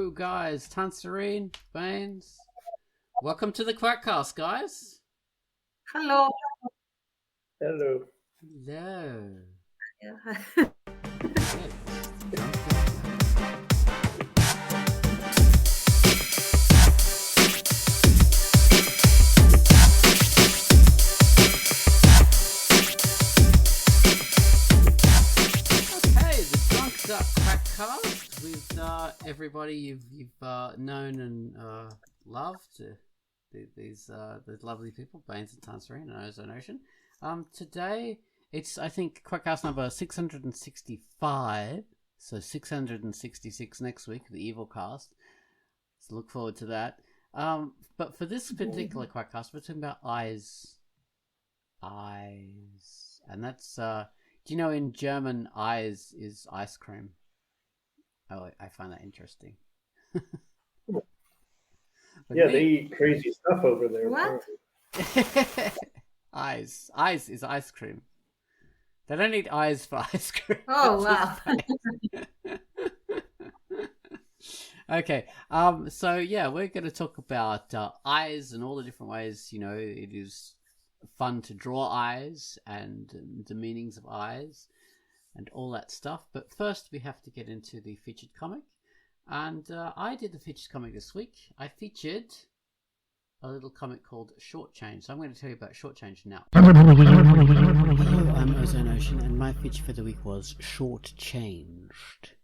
Hello, guys. Tanserine, Baines. Welcome to the Quackcast, guys. Hello. Hello. Hello. Yeah. Drunkduck Quackcast with everybody you've known and loved. These lovely people, Baines and Tanserine and Ozone Ocean. Today it's, I think, Quackcast number 665. So 666 next week, the Evil Cast. So look forward to that. But for this particular Quackcast, we're talking about eyes, and that's do you know in German, eyes is ice cream? Oh, I find that interesting. Yeah, they eat crazy stuff over there. What? Eyes is ice cream. They don't eat eyes for ice cream. Oh, wow. Okay. So yeah, we're going to talk about eyes and all the different ways. You know, it is fun to draw eyes and the meanings of eyes and all that stuff. But first, we have to get into the featured comic. And I did the featured comic this week. I featured a little comic called Short Change. So I'm going to tell you about Short Change now. Hello, I'm Ozone Ocean, and my feature for the week was Short Changed.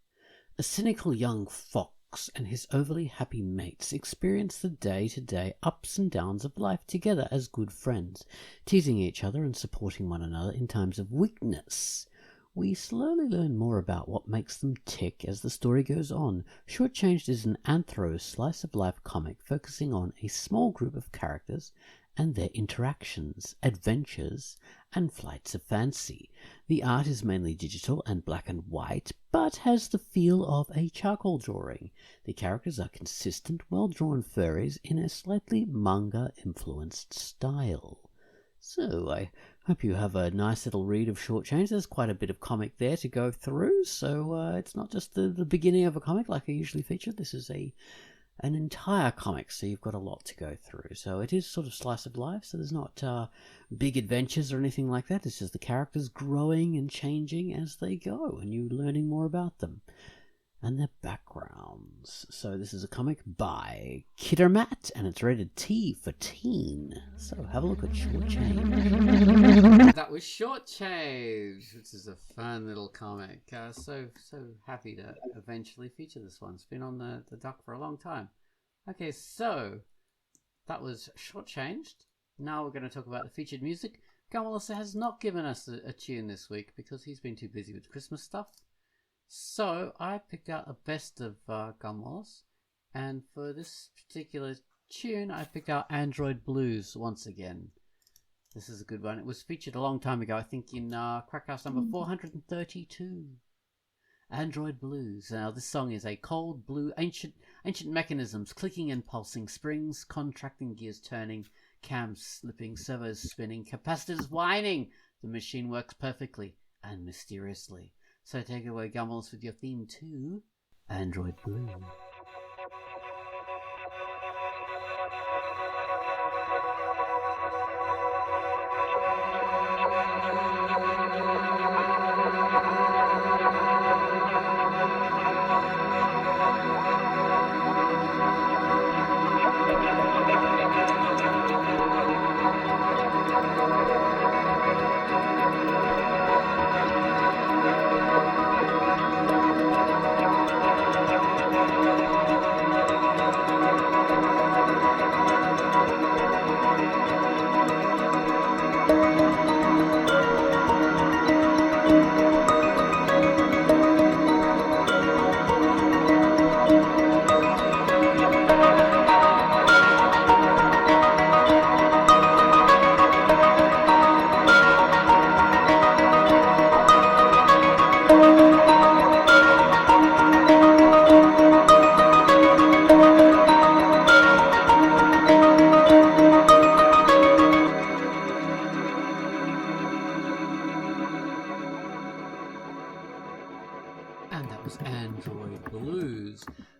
A cynical young fox and his overly happy mates experience the day-to-day ups and downs of life together as good friends, teasing each other and supporting one another in times of weakness. We slowly learn more about what makes them tick as the story goes on. Shortchanged is an anthro slice-of-life comic focusing on a small group of characters and their interactions, adventures, and flights of fancy. The art is mainly digital and black and white, but has the feel of a charcoal drawing. The characters are consistent, well-drawn furries in a slightly manga-influenced style. So, I hope you have a nice little read of Short Change. There's quite a bit of comic there to go through, so it's not just the beginning of a comic like I usually feature. This is an entire comic, so you've got a lot to go through. So it is sort of slice of life, so there's not big adventures or anything like that. It's just the characters growing and changing as they go, and you learning more about them and their backgrounds. So this is a comic by Kittermat, and it's rated T for teen. So have a look at Short Change. That was Short Change, which is a fun little comic. So happy to eventually feature this one. It's been on the dock for a long time. Okay, so that was Short Changed. Now we're going to talk about the featured music. Gumwallis has not given us a tune this week because he's been too busy with Christmas stuff. So I picked out a best of Gumwallis, and for this particular tune, I picked out Android Blues once again. This is a good one. It was featured a long time ago, I think in Quackcast number 432. Android Blues. Now this song is a cold blue, ancient mechanisms clicking and pulsing, springs contracting, gears turning, cams slipping, servos spinning, capacitors whining. The machine works perfectly and mysteriously. So take it away, Gumwallis, with your theme to Android Blue.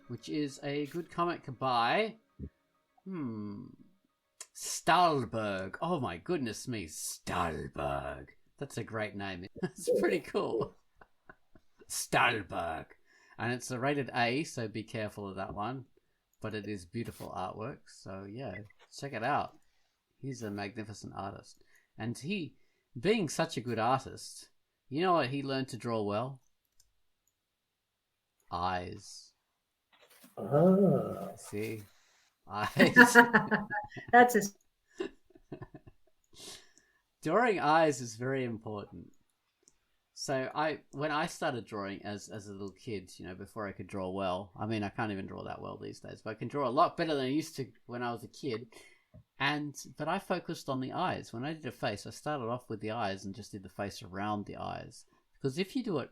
which is a good comic by Stahlberg. Oh my goodness me, Stahlberg. That's a great name. It's pretty cool. Stahlberg. And it's a rated A, so be careful of that one. But it is beautiful artwork, so yeah, check it out. He's a magnificent artist. And he, being such a good artist, you know what he learned to draw well? Eyes. Ah. See? Eyes. That's a Drawing eyes is very important. So when I started drawing as a little kid, you know, before I could draw well, I mean, I can't even draw that well these days, but I can draw a lot better than I used to when I was a kid. But I focused on the eyes. When I did a face, I started off with the eyes and just did the face around the eyes. Because if you do it,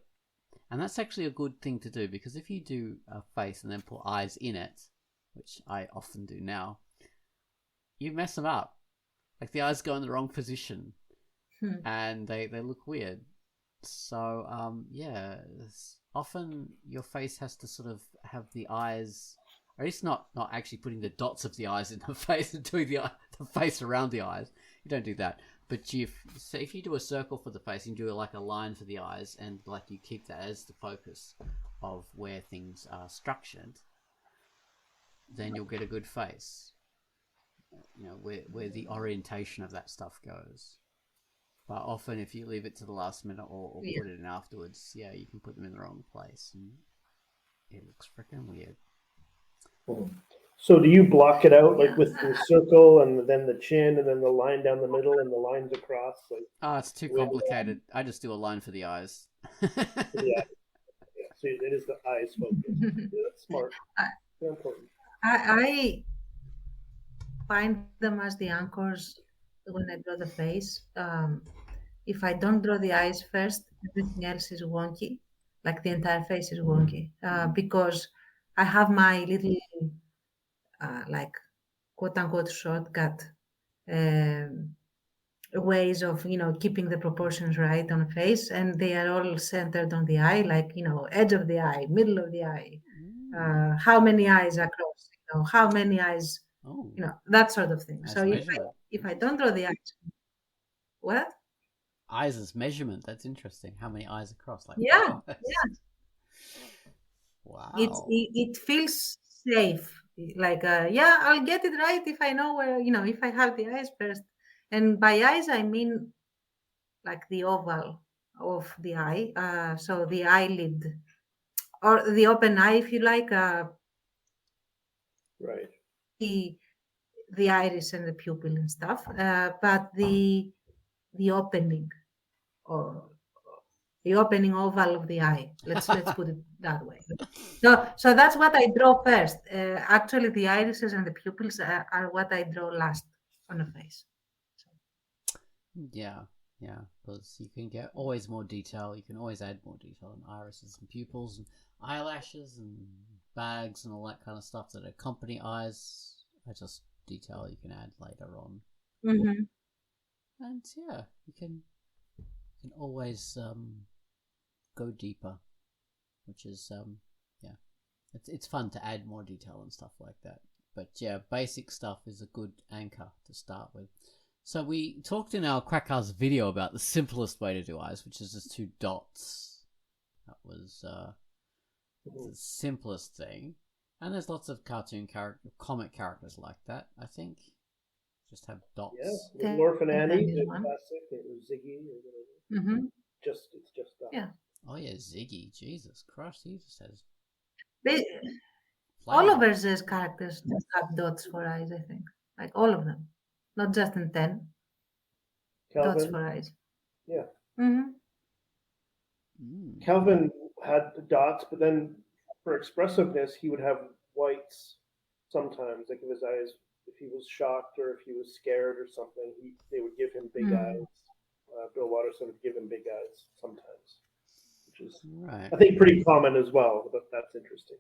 and that's actually a good thing to do, because if you do a face and then put eyes in it, which I often do now, you mess them up. Like the eyes go in the wrong position and they look weird. So, yeah, often your face has to sort of have the eyes, or at least not actually putting the dots of the eyes in the face and doing the face around the eyes. You don't do that. But if you do a circle for the face, you do like a line for the eyes, and like you keep that as the focus of where things are structured, then you'll get a good face. You know, where the orientation of that stuff goes. But often if you leave it to the last minute or put it in afterwards, yeah, you can put them in the wrong place and it looks freaking weird. So do you block it out like with the circle and then the chin and then the line down the middle and the lines across? Like, it's too complicated. I just do a line for the eyes. Yeah, so it is the eyes focus. Yeah, that's smart. Very important. I find them as the anchors when I draw the face. If I don't draw the eyes first, everything else is wonky. Like the entire face is wonky because I have my little like quote unquote shortcut ways of keeping the proportions right on a face, and they are all centered on the eye, like edge of the eye, middle of the eye, how many eyes across, how many eyes, that sort of thing. That's so measurement. if I don't draw the eyes, what? Eyes as measurement. That's interesting. How many eyes across? Like Yeah. Wow. It feels safe. Like yeah, I'll get it right if I know where, if I have the eyes first. And by eyes I mean like the oval of the eye. So the eyelid or the open eye, if you like. Right. The iris and the pupil and stuff, but the opening or the opening oval of the eye. Let's put it that way. So that's what I draw first. Actually, the irises and the pupils are what I draw last on a face. So. Yeah, because you can get always more detail. You can always add more detail in irises and pupils and eyelashes and bags and all that kind of stuff that accompany eyes. That's just detail you can add later on. Mm-hmm. And yeah, you can always go deeper, which is it's fun to add more detail and stuff like that. But yeah, basic stuff is a good anchor to start with. So we talked in our Quackcast video about the simplest way to do eyes, which is just 2 dots. That was the simplest thing. And there's lots of comic characters like that, I think. Just have dots. Yeah, with Orphan Annie, the classic, or Ziggy, or whatever. Mm-hmm. It's just dots. Yeah. Oh yeah, Ziggy. Jesus Christ, he just has... All of Erza's characters just have dots for eyes, I think. Like all of them. Not just in 10. Calvin, dots for eyes. Yeah. Mm-hmm. Calvin had the dots, but then for expressiveness, he would have whites sometimes, like if his eyes, if he was shocked or if he was scared or something, they would give him big eyes. Bill Watterson would give him big eyes sometimes, which is, right. I think, pretty common as well, but that's interesting.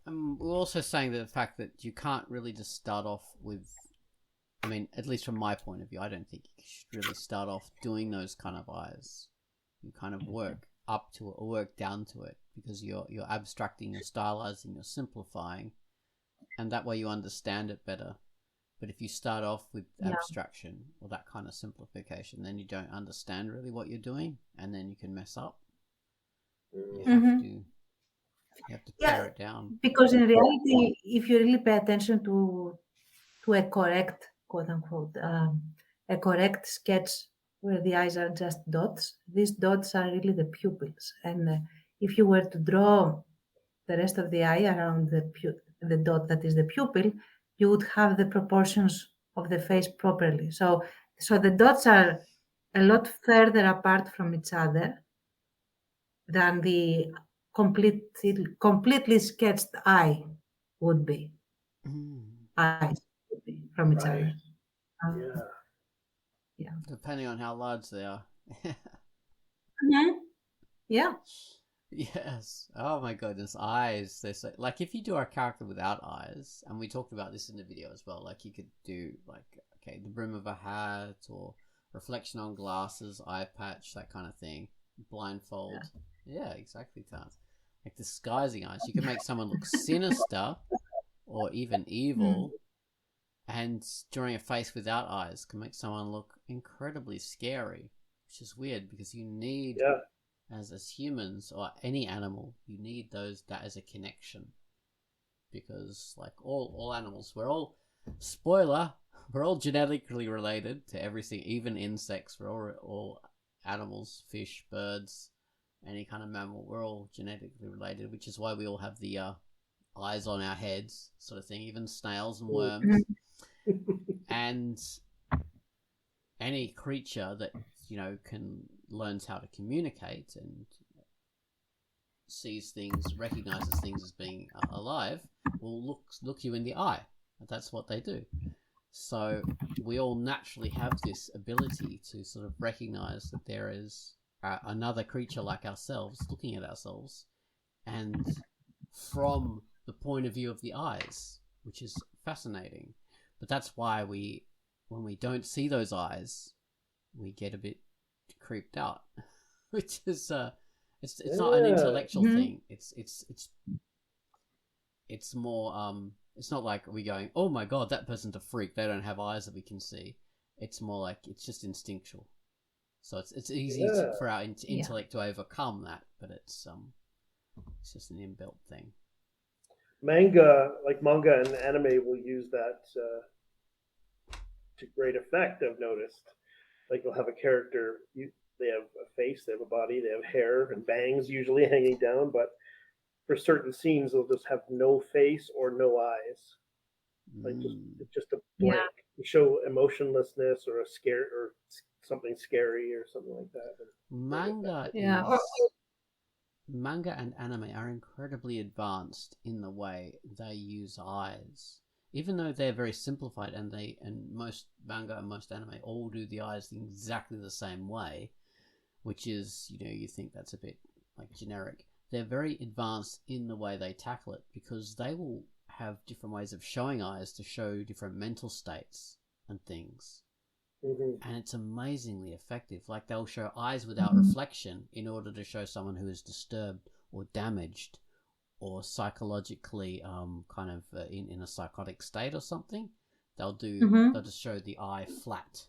We're also saying that the fact that you can't really just start off with, I mean, at least from my point of view, I don't think you should really start off doing those kind of eyes. You kind of work up to it or work down to it because you're abstracting, you're stylizing, you're simplifying, and that way you understand it better. But if you start off with abstraction or that kind of simplification, then you don't understand really what you're doing, and then you can mess up. You have to pare it down. Because in reality, if you really pay attention to a correct, quote unquote, a correct sketch where the eyes are just dots, these dots are really the pupils. And if you were to draw the rest of the eye around the dot that is the pupil, you would have the proportions of the face properly. So the dots are a lot further apart from each other than the completely sketched eye would be. Eyes would be from each other. Yeah. Depending on how large they are. Yeah. Yes. Oh my goodness, eyes. They're so, like, if you do a character without eyes, and we talked about this in the video as well, like you could do like, okay, the brim of a hat or reflection on glasses, eye patch, that kind of thing, blindfold. Yeah, exactly, Taz. Like disguising eyes. You can make someone look sinister or even evil, and drawing a face without eyes can make someone look incredibly scary, which is weird because you need... As humans or any animal, you need that as a connection, because like all animals, we're all genetically related to everything, even insects. We're all animals, fish, birds, any kind of mammal. We're all genetically related, which is why we all have the eyes on our heads, sort of thing. Even snails and worms, and any creature that learns how to communicate and sees things, recognizes things as being alive, will look you in the eye. That's what they do. So we all naturally have this ability to sort of recognize that there is another creature like ourselves looking at ourselves, and from the point of view of the eyes, which is fascinating. But that's why when we don't see those eyes, we get a bit creeped out, which is it's not an intellectual thing. It's more it's not like we going, oh my god, that person's a freak, they don't have eyes that we can see. It's more like it's just instinctual. So it's easy for our intellect to overcome that, but it's just an inbuilt thing. Manga and anime will use that to great effect. I've noticed. Like they'll have a character, they have a face, they have a body, they have hair and bangs usually hanging down, but for certain scenes they'll just have no face or no eyes. Like just a blank. You show emotionlessness or a scare or something scary or something like that. Manga and anime are incredibly advanced in the way they use eyes. Even though they're very simplified, and most manga and most anime all do the eyes exactly the same way, which is, you think that's a bit like generic. They're very advanced in the way they tackle it, because they will have different ways of showing eyes to show different mental states and things. And it's amazingly effective. Like they'll show eyes without reflection in order to show someone who is disturbed or damaged, or psychologically kind of in a psychotic state or something. They'll just show the eye flat,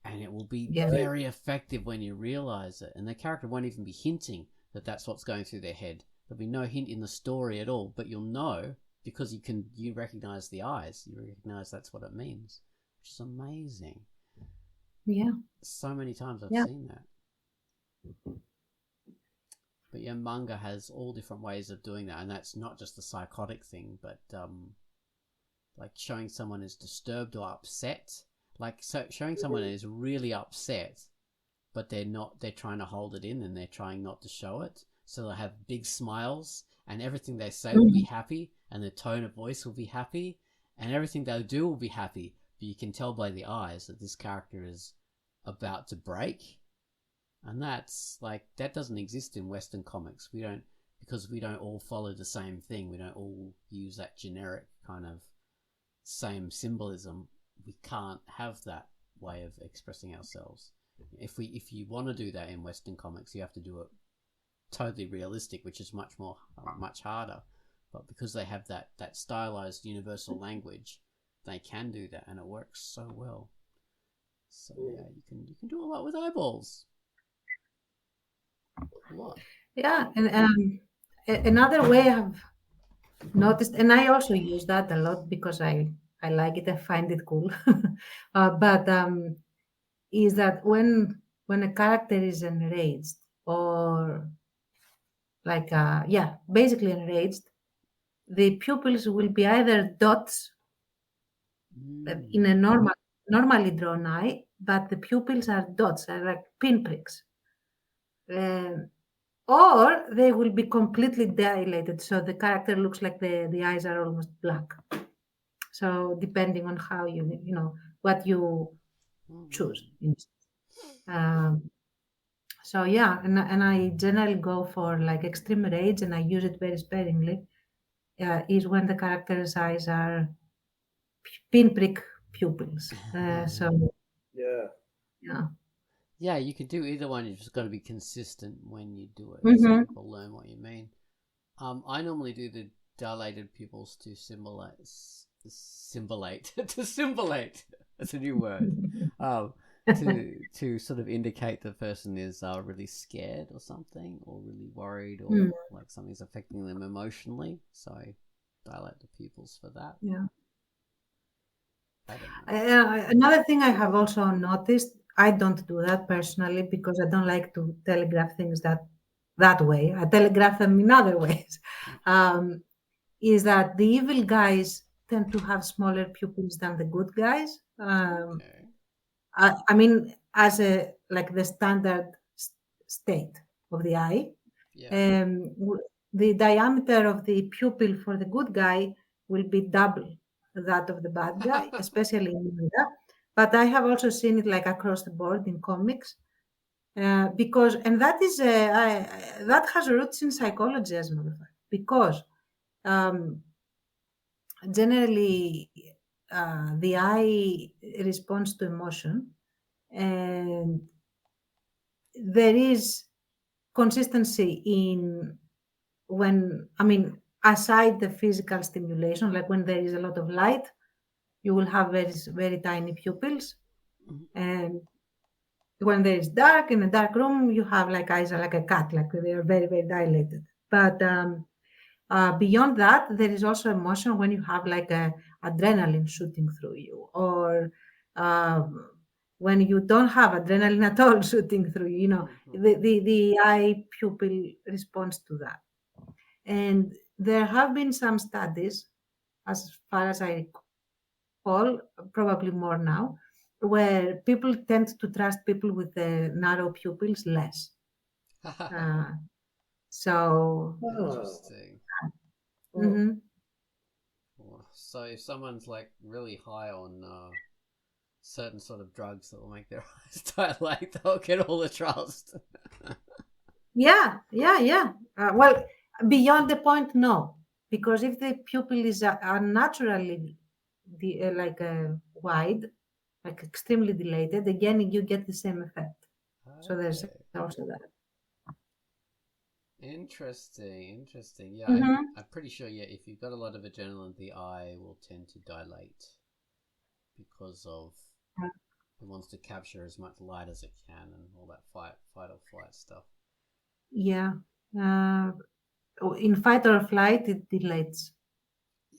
and it will be very effective when you realize it, and the character won't even be hinting that that's what's going through their head. There'll be no hint in the story at all, but you'll know because you recognize the eyes, you recognize that's what it means, which is amazing. So many times I've seen that. But manga has all different ways of doing that, and that's not just the psychotic thing, but like showing someone is disturbed or upset. Like showing someone is really upset, but they're trying to hold it in and they're trying not to show it. So they'll have big smiles, and everything they say will be happy, and their tone of voice will be happy, and everything they'll do will be happy. But you can tell by the eyes that this character is about to break. And that's that doesn't exist in Western comics. Because we don't all follow the same thing. We don't all use that generic kind of same symbolism. We can't have that way of expressing ourselves. If you want to do that in Western comics, you have to do it totally realistic, which is much harder. But because they have that stylized universal language, they can do that, and it works so well. So yeah, you can do a lot with eyeballs. A lot. Yeah, and another way I've noticed, and I also use that a lot because I like it. I find it cool. But is that when a character is enraged or like basically enraged, the pupils will be either dots in a normally drawn eye, but the pupils are dots, are like pinpricks. Um, or they will be completely dilated, so the character looks like the eyes are almost black. So depending on how you know what you choose. Um, so yeah, and I generally go for like extreme rage, and I use it very sparingly. Is when the character's eyes are pinprick pupils. So Yeah. yeah. Yeah, you can do either one. You just got to be consistent when you do it, so Mm-hmm. people learn what you mean. I normally do the dilated pupils to symbolate to symbolate. That's a new word. To sort of indicate the person is really scared or something, or really worried, or like something's affecting them emotionally. So I dilate the pupils for that. Yeah. I don't know. Another thing I have also noticed, I don't do that personally because I don't like to telegraph things that way. I telegraph them in other ways. Is that the evil guys tend to have smaller pupils than the good guys. Okay. I mean, as a like the standard state of the eye, Yeah. the diameter of the pupil for the good guy will be double that of the bad guy, especially in manga. But I have also seen it like across the board in comics, because and that is that has roots in psychology as a matter of fact. Because um, generally, the eye responds to emotion, and there is consistency in when, I mean, aside the physical stimulation, like when there is a lot of light, you will have very tiny pupils. And when there is dark in a dark room, you have like eyes are like a cat, like they are very dilated. But beyond that, there is also emotion when you have like a adrenaline shooting through you, or when you don't have adrenaline at all shooting through you. You know, the eye pupil responds to that. And there have been some studies, as far as I recall, probably more now, where people tend to trust people with the narrow pupils less. Uh, so, Interesting. mhm. So if someone's like really high on certain sort of drugs that will make their eyes dilate, they'll get all the trust. Yeah. Well, beyond the point, no, because if the pupil is unnaturally wide, like extremely dilated, again you get the same effect. So there's Okay. also that. Interesting. Yeah, Mm-hmm. I'm pretty sure. Yeah, if you've got a lot of adrenaline, the eye will tend to dilate because of it wants to capture as much light as it can and all that fight or flight stuff. Yeah. In fight or flight, it delays.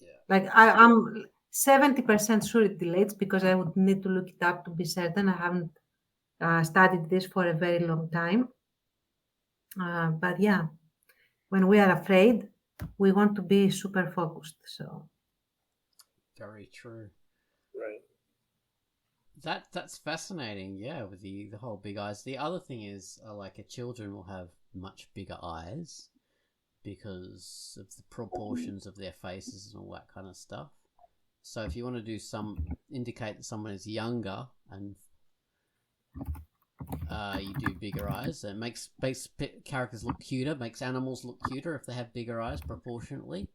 Yeah. Like I'm 70% sure it delays because I would need to look it up to be certain. I haven't studied this for a very long time. But yeah, when we are afraid, we want to be super focused. So Very true. Right. That's fascinating. Yeah, with the whole big eyes. The other thing is, like, children will have much bigger eyes because of the proportions of their faces and all that kind of stuff. So if you want to do indicate that someone is younger and you do bigger eyes, it makes characters look cuter, makes animals look cuter if they have bigger eyes proportionately.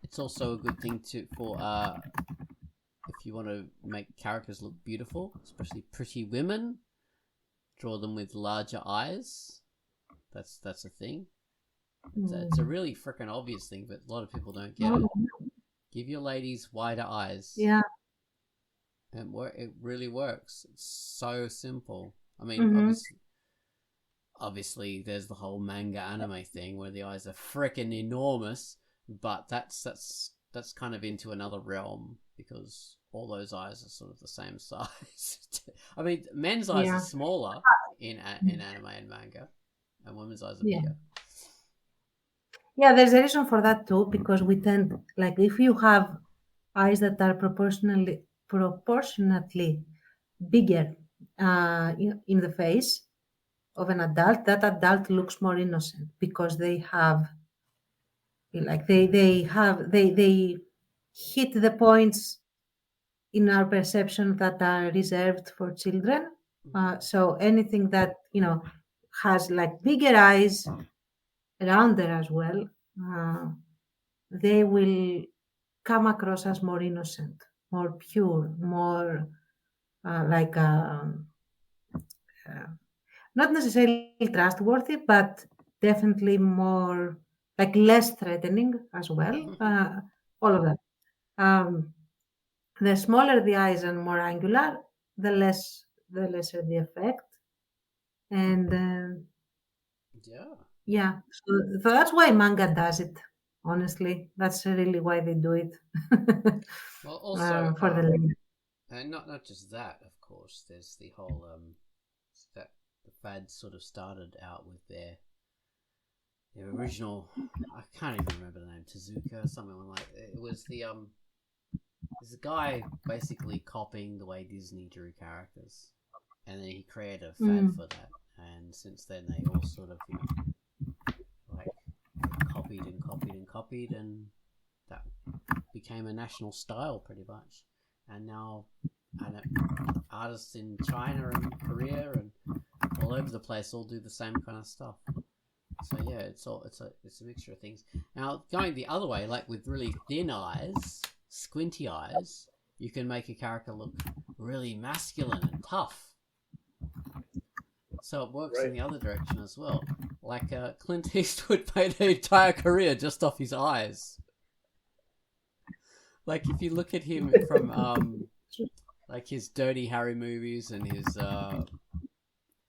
It's also a good thing for if you want to make characters look beautiful, especially pretty women. draw them with larger eyes. That's a thing. It's a really freaking obvious thing, but a lot of people don't get it. Give your ladies wider eyes. Yeah. And it really works. It's so simple. I mean, obviously, there's the whole manga anime thing where the eyes are freaking enormous, but that's kind of into another realm because all those eyes are sort of the same size. I mean, men's eyes are smaller in anime and manga, and women's eyes are bigger. Yeah, there's a reason for that too, because we tend, like, if you have eyes that are proportionately bigger in the face of an adult, that adult looks more innocent because they have, like, they hit the points in our perception that are reserved for children. So anything that, has like bigger eyes around there as well, they will come across as more innocent, more pure, more not necessarily trustworthy, but definitely more like less threatening as well. All of that. The smaller the eyes and more angular, the lesser the effect. And so that's why manga does it. Honestly, that's really why they do it. Well, also for the lady. And not just that, of course. There's the whole that the fad sort of started out with their original. I can't even remember the name. Tezuka, something like it was the there's a guy basically copying the way Disney drew characters, and then he created a fad for that. And since then, they all sort of like copied, and that became a national style pretty much. And now artists in China and Korea and all over the place all do the same kind of stuff. So yeah, it's a mixture of things. Now going the other way, like with really thin eyes, squinty eyes, you can make a character look really masculine and tough. So it works in the other direction as well. Like Clint Eastwood made an entire career just off his eyes. Like if you look at him from like his Dirty Harry movies and his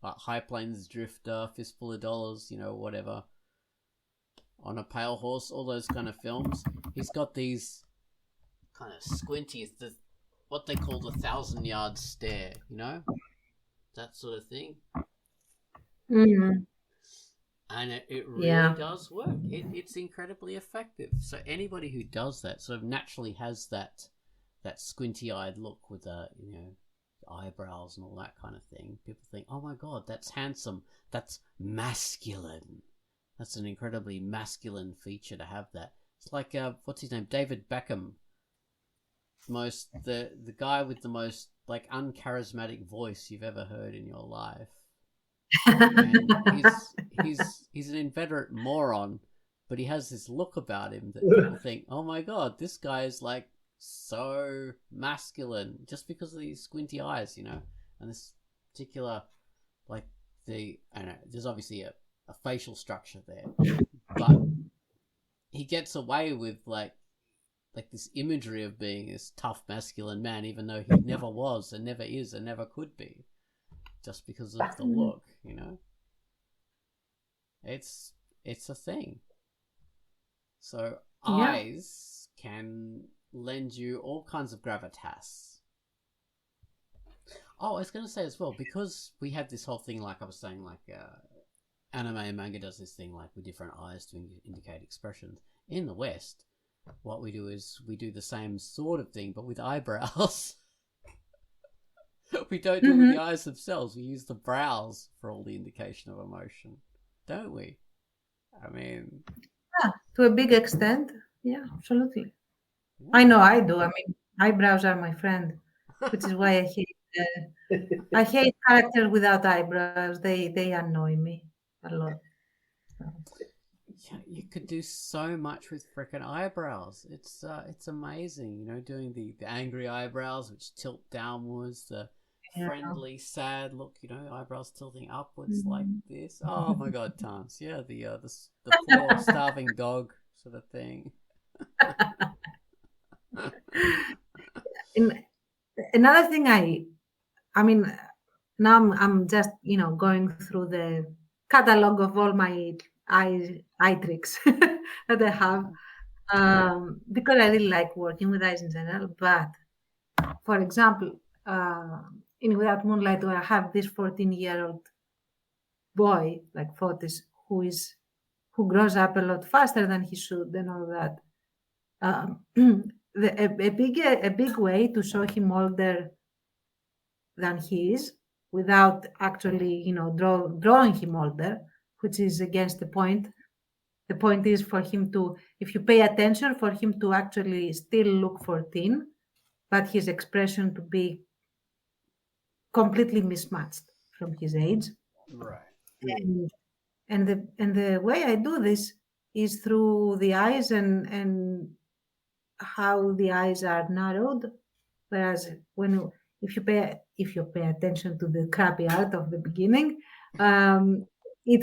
High Plains Drifter, Fistful of Dollars, whatever, On a Pale Horse, all those kind of films, he's got these kind of squinty, what they call the 1,000-yard stare, that sort of thing. And it really does work. It's incredibly effective. So anybody who does that sort of naturally has that squinty-eyed look with the eyebrows and all that kind of thing. People think, oh my god, that's handsome. That's masculine. That's an incredibly masculine feature to have that. It's like what's his name? David Beckham. The guy with the most like uncharismatic voice you've ever heard in your life. And he's an inveterate moron, but he has this look about him that people think, oh my god, this guy is like so masculine just because of these squinty eyes, and this particular there's obviously a facial structure there, but he gets away with like this imagery of being this tough masculine man, even though he never was and never is and never could be. Just because of the look, it's a thing. So eyes can lend you all kinds of gravitas. Oh, I was going to say as well, because we have this whole thing, like I was saying, like anime and manga does this thing, like with different eyes to indicate expressions. In the West, what we do is we do the same sort of thing, but with eyebrows. We don't do it with the eyes themselves. We use the brows for all the indication of emotion, don't we? I mean... Yeah, to a big extent. Yeah, absolutely. Yeah. I know I do. I mean, eyebrows are my friend, which is why I hate characters without eyebrows. They annoy me a lot. Yeah, you could do so much with frickin' eyebrows. It's amazing, doing the angry eyebrows which tilt downwards, the friendly, sad look, eyebrows tilting upwards like this. Oh my God, Tans. Yeah, the poor starving dog sort of thing. And another thing, I mean, now I'm just going through the catalog of all my eye tricks that I have, because I really like working with eyes in general. But for example, in Without Moonlight, where I have this 14-year-old boy, like Fotis, who grows up a lot faster than he should, and all that. A big way to show him older than he is, without actually, drawing him older, which is against the point. The point is for him to, if you pay attention, for him to actually still look 14, but his expression to be completely mismatched from his age. Right. And the way I do this is through the eyes and how the eyes are narrowed. Whereas if you pay attention to the crappy art of the beginning, he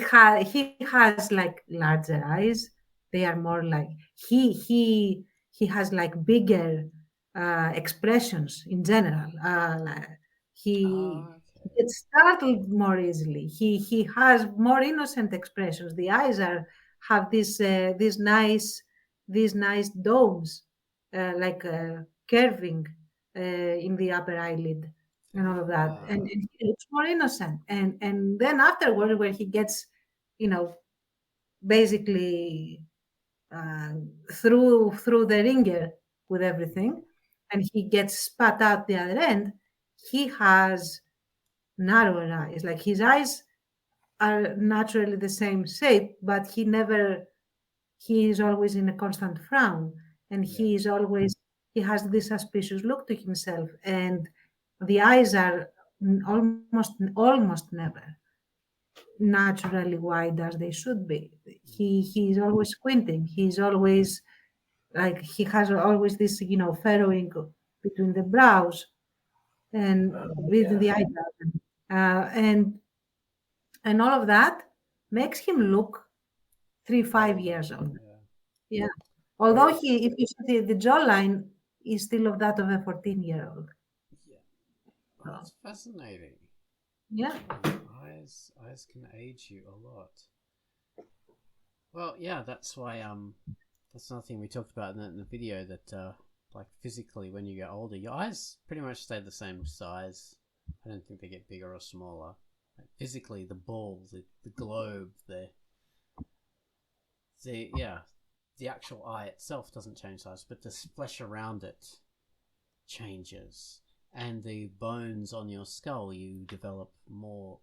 has like larger eyes. They are more like he has like bigger expressions in general. He gets startled more easily. He has more innocent expressions. The eyes have these nice domes, like curving in the upper eyelid and all of that, and it's more innocent. And then afterward, where he gets, basically through the ringer with everything, and he gets spat out the other end, he has narrower eyes. Like his eyes are naturally the same shape, but he is always in a constant frown, and he has this suspicious look to himself, and the eyes are almost never naturally wide as they should be. He's always squinting. He's always like, he has always this furrowing between the brows and within the eyebrows, and all of that makes him look 3-5 years old. Yeah. Although if you see the jawline is still of that of a 14-year-old. Yeah. Well, that's fascinating. Yeah. Eyes can age you a lot. Well, yeah, that's why that's another thing we talked about in the video, that like physically when you get older, your eyes pretty much stay the same size. I don't think they get bigger or smaller. Like physically, the ball, the globe, the actual eye itself doesn't change size, but the flesh around it changes. And the bones on your skull, you develop more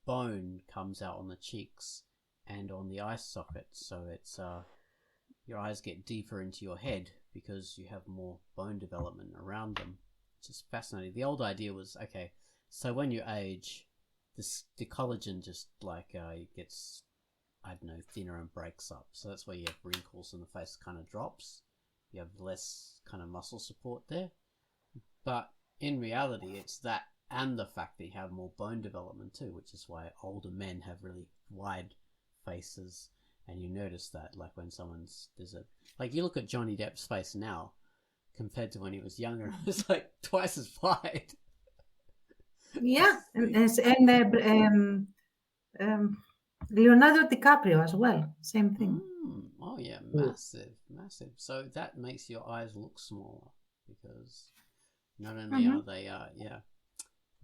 bone comes out on the cheeks and on the eye sockets. So it's your eyes get deeper into your head because you have more bone development around them. It's just fascinating. The old idea was, okay, so when you age, the collagen just gets, I don't know, thinner and breaks up. So that's why you have wrinkles and the face kind of drops. You have less kind of muscle support there. But in reality, it's that and the fact that you have more bone development too, which is why older men have really wide faces. And you notice that, like when you look at Johnny Depp's face now compared to when he was younger, it's like twice as wide. Yeah, and Leonardo DiCaprio as well, same thing. Oh yeah, massive. So that makes your eyes look smaller because not only are they,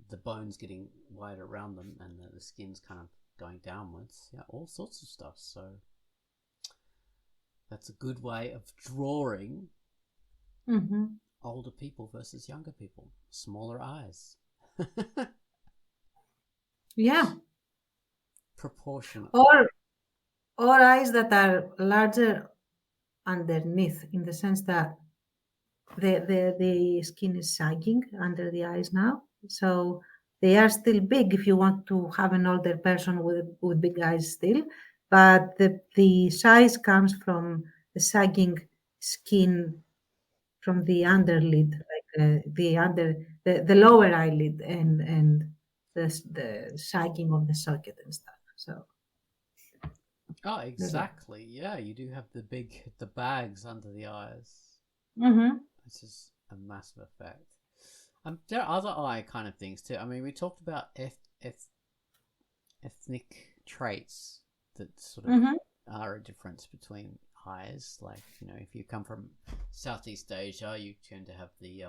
the bones getting wider around them and the skin's kind of going downwards. Yeah, all sorts of stuff. So that's a good way of drawing older people versus younger people. Smaller eyes. Yeah. Proportionate. Or eyes that are larger underneath, in the sense that the skin is sagging under the eyes now. So they are still big if you want to have an older person with big eyes still. But the size comes from the sagging skin from the underlid, like the the lower eyelid and the sagging of the socket and stuff. So. Oh, exactly. Yeah, you do have the bags under the eyes. Mm-hmm. Which is a massive effect. There are other eye kind of things too. I mean, we talked about ethnic traits that sort of are a difference between eyes. Like, you know, if you come from Southeast Asia, you tend to have the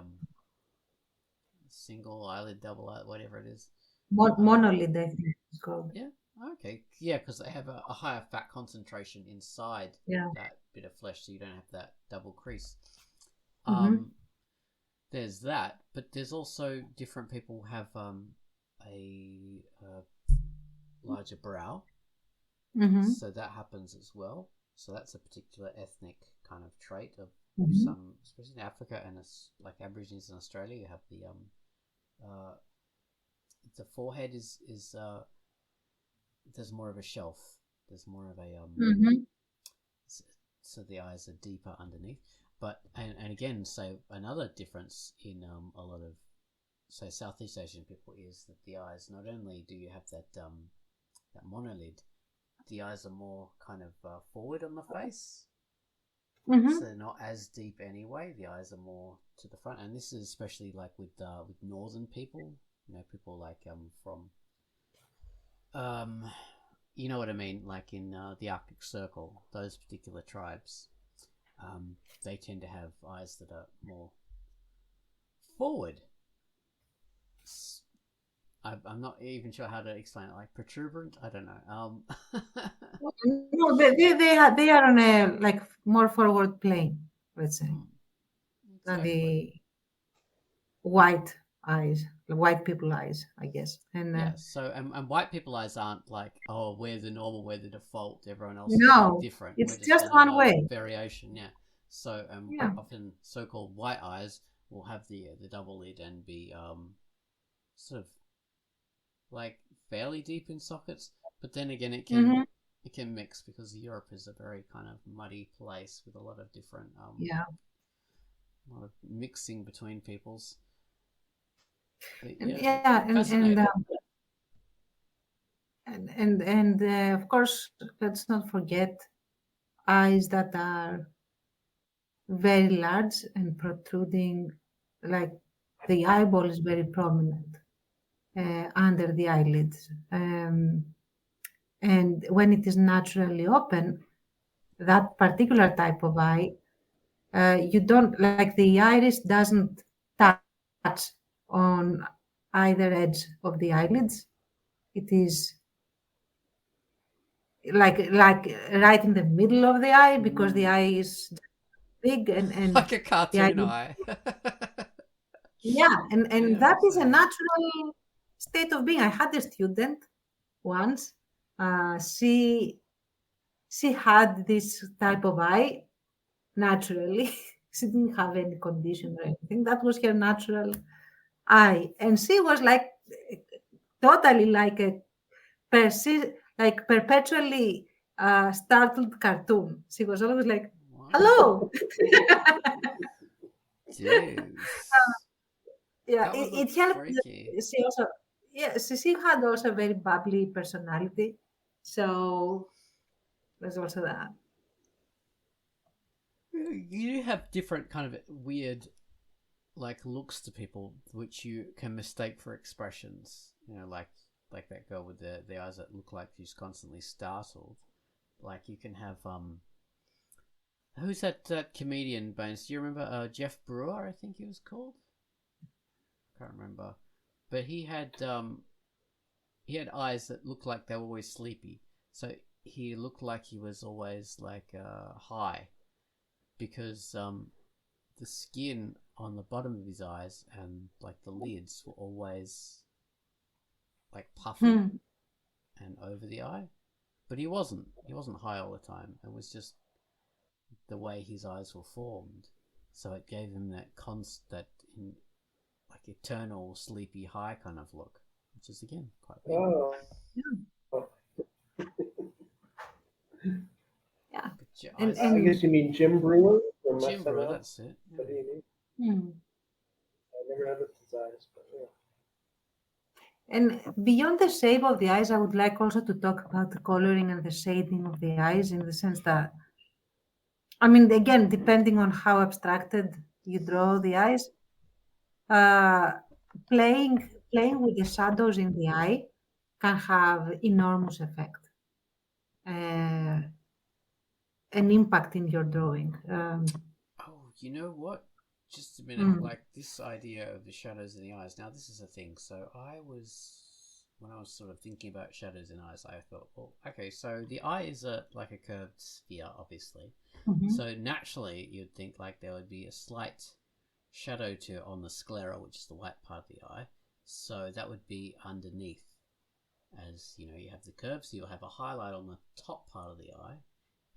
single eyelid, double eyelid, whatever it is. Monolid, I think it's called. Yeah. Okay. Yeah, because they have a higher fat concentration inside that bit of flesh, so you don't have that double crease. There's that, but there's also different people have a larger brow, so that happens as well. So that's a particular ethnic kind of trait of some, especially in Africa and like Aborigines in Australia. You have the forehead is there's more of a shelf. There's more of a so the eyes are deeper underneath. But and again, so another difference in a lot of, say, Southeast Asian people is that the eyes, not only do you have that monolid, the eyes are more kind of forward on the face, so they're not as deep anyway. The eyes are more to the front, and this is especially like with northern people. You know, people like from you know what I mean, like in the Arctic Circle, those particular tribes. They tend to have eyes that are more forward. I'm not even sure how to explain it. Like protuberant, I don't know. No, they are on a like more forward plane, let's say, than the white eyes, the white people eyes, I guess. And yeah. So and white people eyes aren't like, oh, we're the normal, we're the default. Everyone else no, is different. It's we're just one way. Variation, yeah. So often so-called white eyes will have the double lid and be sort of like fairly deep in sockets, but then again it can mix because Europe is a very kind of muddy place with a lot of different a lot of mixing between peoples. But, and of course, let's not forget eyes that are very large and protruding, like the eyeball is very prominent under the eyelids. And when it is naturally open, that particular type of eye, you don't, like the iris doesn't touch on either edge of the eyelids. It is like right in the middle of the eye, because the eye is big and like a cartoon eye. and that is a natural state of being. I had a student once. She had this type of eye naturally. She didn't have any condition or anything. That was her natural eye, and she was like totally like a perpetually startled cartoon. She was always like, "Hello." Jeez. It helped. She also, she had also a very bubbly personality, so there's also that. You have different kind of weird, like, looks to people, which you can mistake for expressions. You know, like that girl with the eyes that look like she's constantly startled. Like you can have who's that comedian, Bones? Do you remember Jeff Brewer? I think he was called. Can't remember, but he had eyes that looked like they were always sleepy. So he looked like he was always like high, because the skin on the bottom of his eyes and like the lids were always like puffy and over the eye. But he wasn't high all the time. It was just the way his eyes were formed. So it gave him that like eternal sleepy high kind of look, which is again quite weird. Oh. Yeah. And I guess you mean Jim Brewer? Jim Brewer, that's it. Yeah. I never had to its eyes. But yeah. And beyond the shape of the eyes, I would like also to talk about the coloring and the shading of the eyes, in the sense that, I mean, again, depending on how abstracted you draw the eyes, uh, playing with the shadows in the eye can have enormous effect, uh, an impact in your drawing. Oh, you know what? Just a minute. Mm, Like this idea of the shadows in the eyes. Now, this is a thing. So when I was sort of thinking about shadows in eyes, I thought, well, okay, so the eye is like a curved sphere, obviously. mhm. So naturally, you'd think like there would be a slight shadow on the sclera, which is the white part of the eye. So that would be underneath. As you know, you have the curve, so you'll have a highlight on the top part of the eye,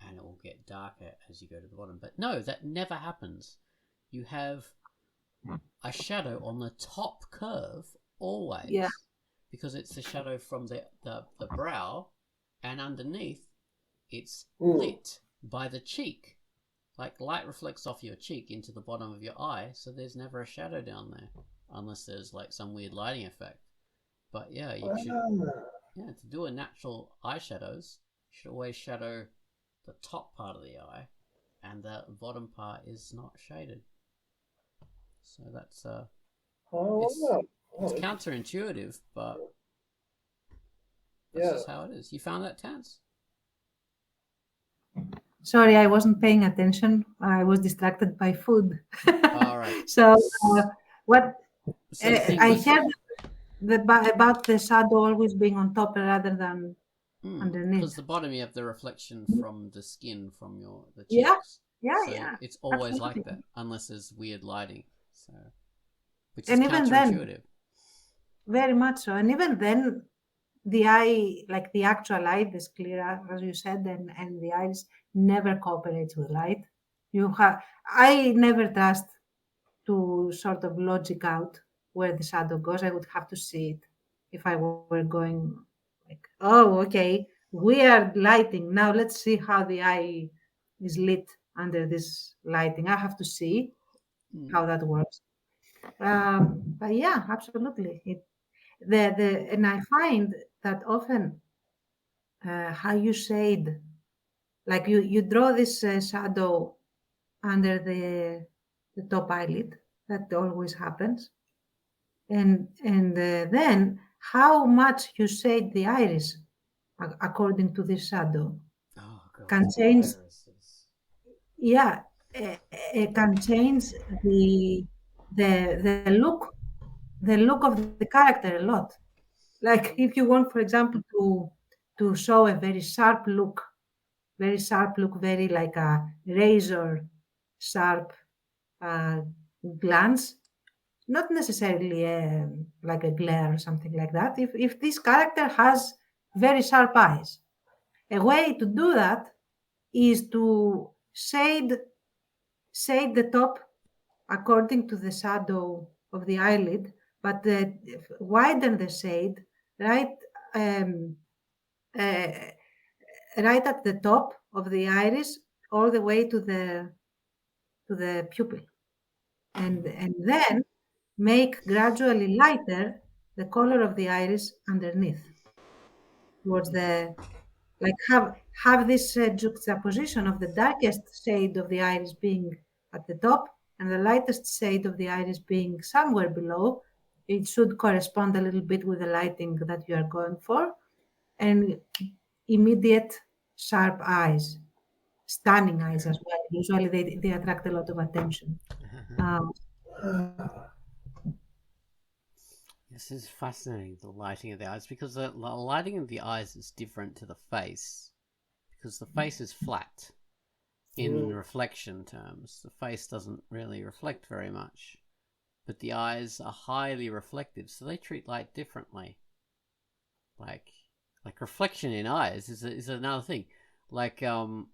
and it will get darker as you go to the bottom. But no, that never happens. You have a shadow on the top curve always, Yeah. because it's the shadow from the brow, and underneath it's Mm. lit by the cheek. Like light reflects off your cheek into the bottom of your eye, so there's never a shadow down there, unless there's like some weird lighting effect. But yeah, you should, to do a natural eyeshadows, you should always shadow the top part of the eye, and the bottom part is not shaded. So that's it's counterintuitive, but that's just how it is. You found that, Tance? Sorry, I wasn't paying attention. I was distracted by food. All right. So what So the thing I was, heard about the shadow always being on top rather than underneath. because the bottom you have the reflection from the skin from the Yeah, cheeks. yeah, So yeah. it's always Absolutely. like that, unless there's weird lighting. So, which is And even then, counterintuitive. very much so. And even then, the eye, like the actual eye, the sclera, as you said, and the eyes never cooperates with light. I never trust to sort of logic out where the shadow goes. I would have to see it if I were going like, oh, okay, weird lighting. Now let's see how the eye is lit under this lighting. I have to see how that works. But yeah, absolutely. And I find that often how you shade, like you draw this shadow under the top eyelid. That always happens. And then how much you shade the iris according to this shadow Oh god, can change. irises. Yeah, it can change the the look of the character a lot. Like if you want, for example, to show a very sharp look, very like a razor sharp uh, glance, not necessarily like a glare or something like that. If this character has very sharp eyes, a way to do that is to shade the top according to the shadow of the eyelid, but widen the shade right um, uh, right at the top of the iris, all the way to the pupil, and then make gradually lighter the color of the iris underneath towards the like have this juxtaposition of the darkest shade of the iris being at the top and the lightest shade of the iris being somewhere below. It should correspond a little bit with the lighting that you are going for, and immediate sharp eyes, stunning eyes as well. Usually they attract a lot of attention. Um, This is fascinating, the lighting of the eyes, because the lighting of the eyes is different to the face, because the face is flat in reflection terms. The face doesn't really reflect very much, but the eyes are highly reflective, so they treat light differently. Like reflection in eyes is another thing. Like anime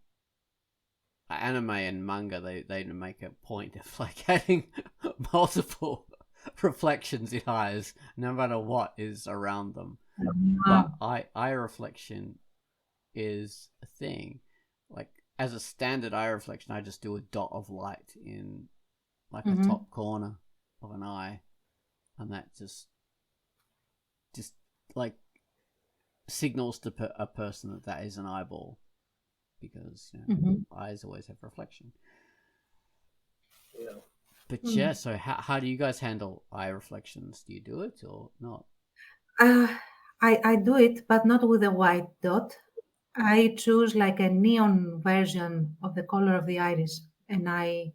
and manga, they make a point of like having multiple reflections in eyes, no matter what is around them. But eye reflection is a thing. Like as a standard eye reflection, I just do a dot of light in like a top corner of an eye, and that just like signals to a person that that is an eyeball, because eyes always have reflection. Yeah. But yeah, so how do you guys handle eye reflections? Do you do it or not? I do it, but not with a white dot. I choose like a neon version of the color of the iris, and I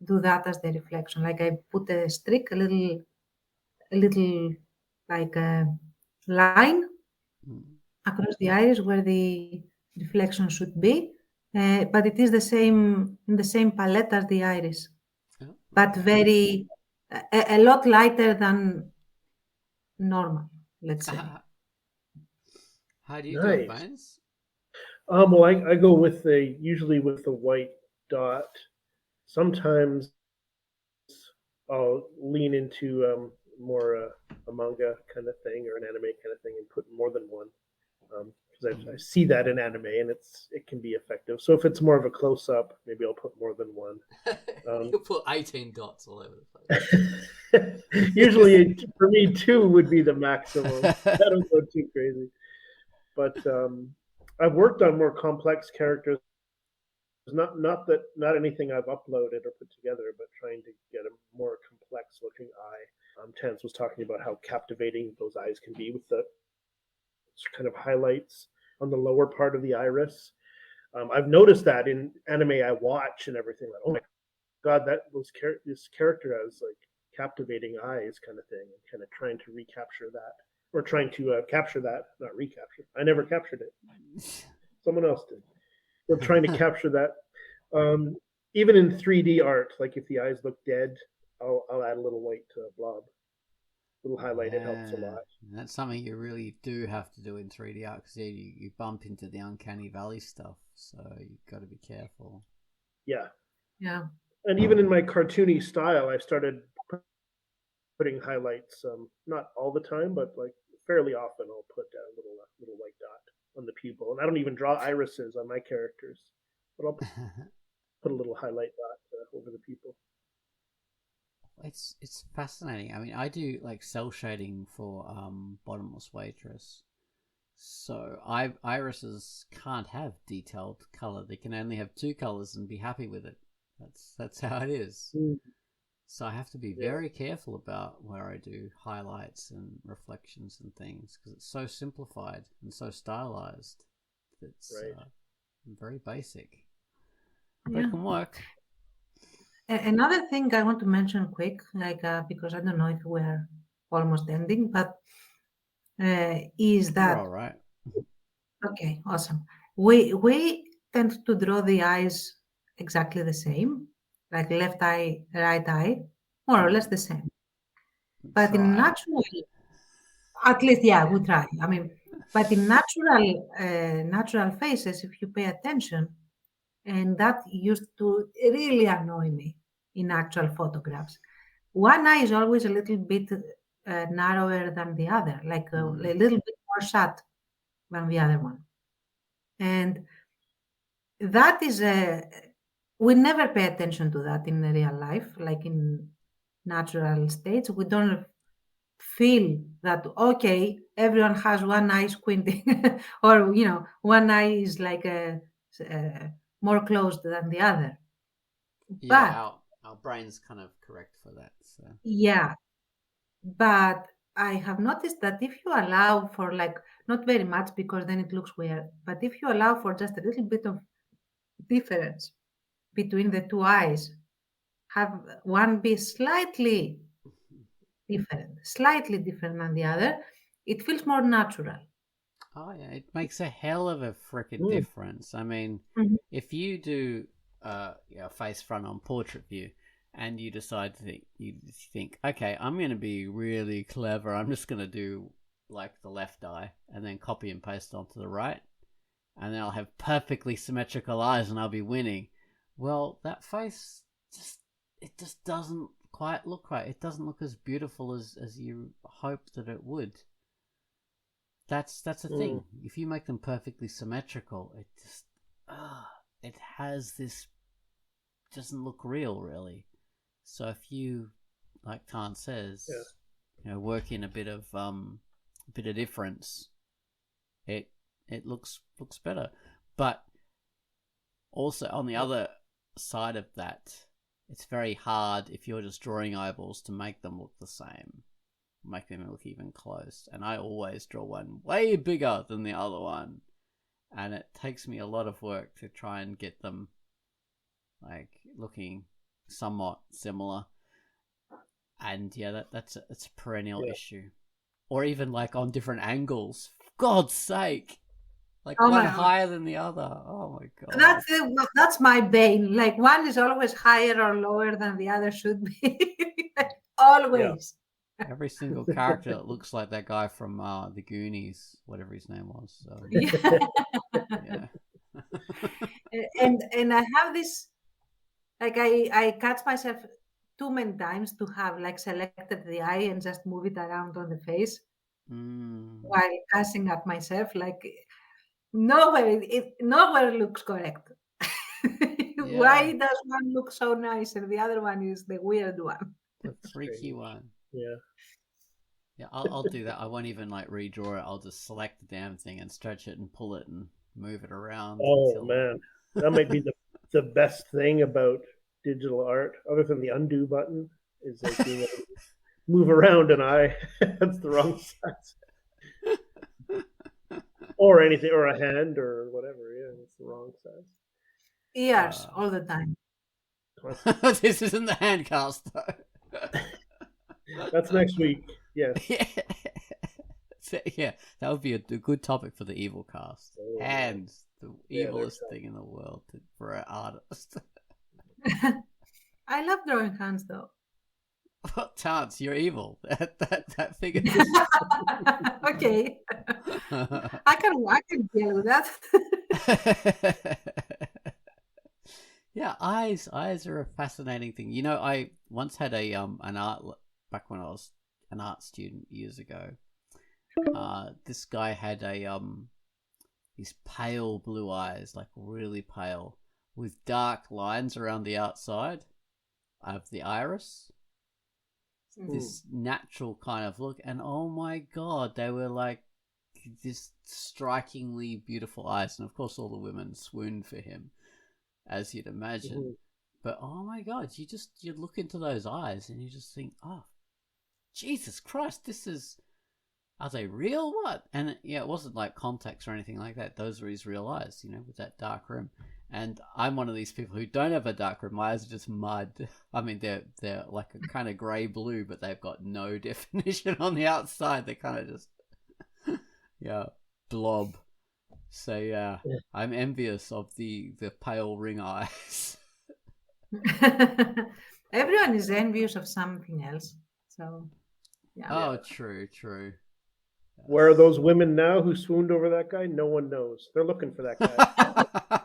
do that as the reflection. Like I put a streak, a little like a line across the iris where the reflection should be, but it is the same in the same palette as the iris, Oh, but very a lot lighter than normal, let's say. How do you do it, Nice. Bones? Well, I go with usually with the white dot. Sometimes I'll lean into more a manga kind of thing or an anime kind of thing and put more than one, because I see that in anime and it can be effective. So if it's more of a close up, maybe I'll put more than one. You'll put 18 dots all over the place. Usually, for me, 2 would be the maximum. I don't go too crazy. But I've worked on more complex characters. Not anything I've uploaded or put together, but trying to get a more complex looking eye. Terrence was talking about how captivating those eyes can be with the kind of highlights on the lower part of the iris. I've noticed that in anime I watch and everything. Like, oh my god, this character has like captivating eyes, kind of thing, and kind of trying to recapture that, or trying to capture that, not recapture. I never captured it. Someone else did. We're trying to capture that. Even in 3D art, like if the eyes look dead, I'll add a little white blob, little highlight. It helps a lot. That's something you really do have to do in 3D art, because you bump into the uncanny valley stuff, so you've got to be careful. Yeah. Yeah. And even in my cartoony style, I started putting highlights. Not all the time, but like fairly often, I'll put a little white dot on the pupil, and I don't even draw irises on my characters, but I'll put a little highlight dot over the pupil. It's fascinating. I mean, I do like cell shading for Bottomless Waitress, so irises can't have detailed color. They can only have 2 colors and be happy with it. That's how it is. So I have to be very careful about where I do highlights and reflections and things, because it's so simplified and so stylized. It's very basic, but it can work. Another thing I want to mention quick, like because I don't know if we're almost ending, but is that We're all right. okay? Awesome. We tend to draw the eyes exactly the same, like left eye, right eye, more or less the same. But in natural, at least, yeah, we try. I mean, but in natural faces, if you pay attention, and that used to really annoy me in actual photographs. One eye is always a little bit narrower than the other, like a little bit more shut than the other one. And that is we never pay attention to that in real life, like in natural states. We don't feel that, okay, everyone has one eye squinting, or, one eye is like more closed than the other. Yeah, our brain's kind of correct for that. So. Yeah, but I have noticed that if you allow for like not very much, because then it looks weird, but if you allow for just a little bit of difference between the 2 eyes, have one be slightly different than the other, it feels more natural. Oh yeah, it makes a hell of a freaking difference. I mean, if you do face front on portrait view, and you decide to think, okay, I'm going to be really clever. I'm just going to do like the left eye, and then copy and paste onto the right, and then I'll have perfectly symmetrical eyes, and I'll be winning. Well, that face just doesn't quite look right. It doesn't look as beautiful as you hoped that it would. That's the thing. If you make them perfectly symmetrical, it just it has this, doesn't look real, really. So if you, like Tan says, work in a bit of difference, it looks better. But also on the other side of that, it's very hard if you're just drawing eyeballs to make them look the same, make them look even close. And I always draw one way bigger than the other one, and it takes me a lot of work to try and get them like looking somewhat similar. And yeah, it's a perennial issue. Or even like on different angles. For God's sake. Like one higher than the other. Oh my God. That's my bane. Like one is always higher or lower than the other should be. Always. Yeah. Every single character that looks like that guy from the Goonies, whatever his name was. So. Yeah. and I have this, like I catch myself too many times to have like selected the eye and just move it around on the face while cussing at myself. Like nowhere looks correct. Why does one look so nice and the other one is the weird one? The freaky one. Yeah. Yeah, I'll do that. I won't even like redraw it. I'll just select the damn thing and stretch it and pull it and move it around. Oh man, that might be the best thing about digital art, other than the undo button, is like being able to move around an eye. That's the wrong size. Or anything, or a hand, or whatever. Yeah, it's the wrong size. Ears all the time. This isn't the hand cast though. That's next week. Yes. Yeah, that would be a good topic for the evil cast. Hands, the evilest thing in the world for an artist. I love drawing hands though. Chance, you're evil. That figure. Okay. I can deal with that. Yeah, eyes are a fascinating thing. You know, I once had an art back when I was an art student years ago. This guy had these pale blue eyes, like really pale, with dark lines around the outside of the iris. This natural kind of look, and oh my God, they were like this strikingly beautiful eyes, and of course all the women swooned for him, as you'd imagine. But oh my God, you look into those eyes and you just think, oh, Jesus Christ, are they real? What? And it wasn't like contacts or anything like that. Those were his real eyes, with that dark rim. And I'm one of these people who don't have a dark rim. My eyes are just mud. I mean, they're like a kind of grey blue, but they've got no definition on the outside. They're kind of just, blob. So yeah, I'm envious of the pale ring eyes. Everyone is envious of something else. So yeah. Oh, true. Where are those women now who swooned over that guy? No one knows. They're looking for that guy.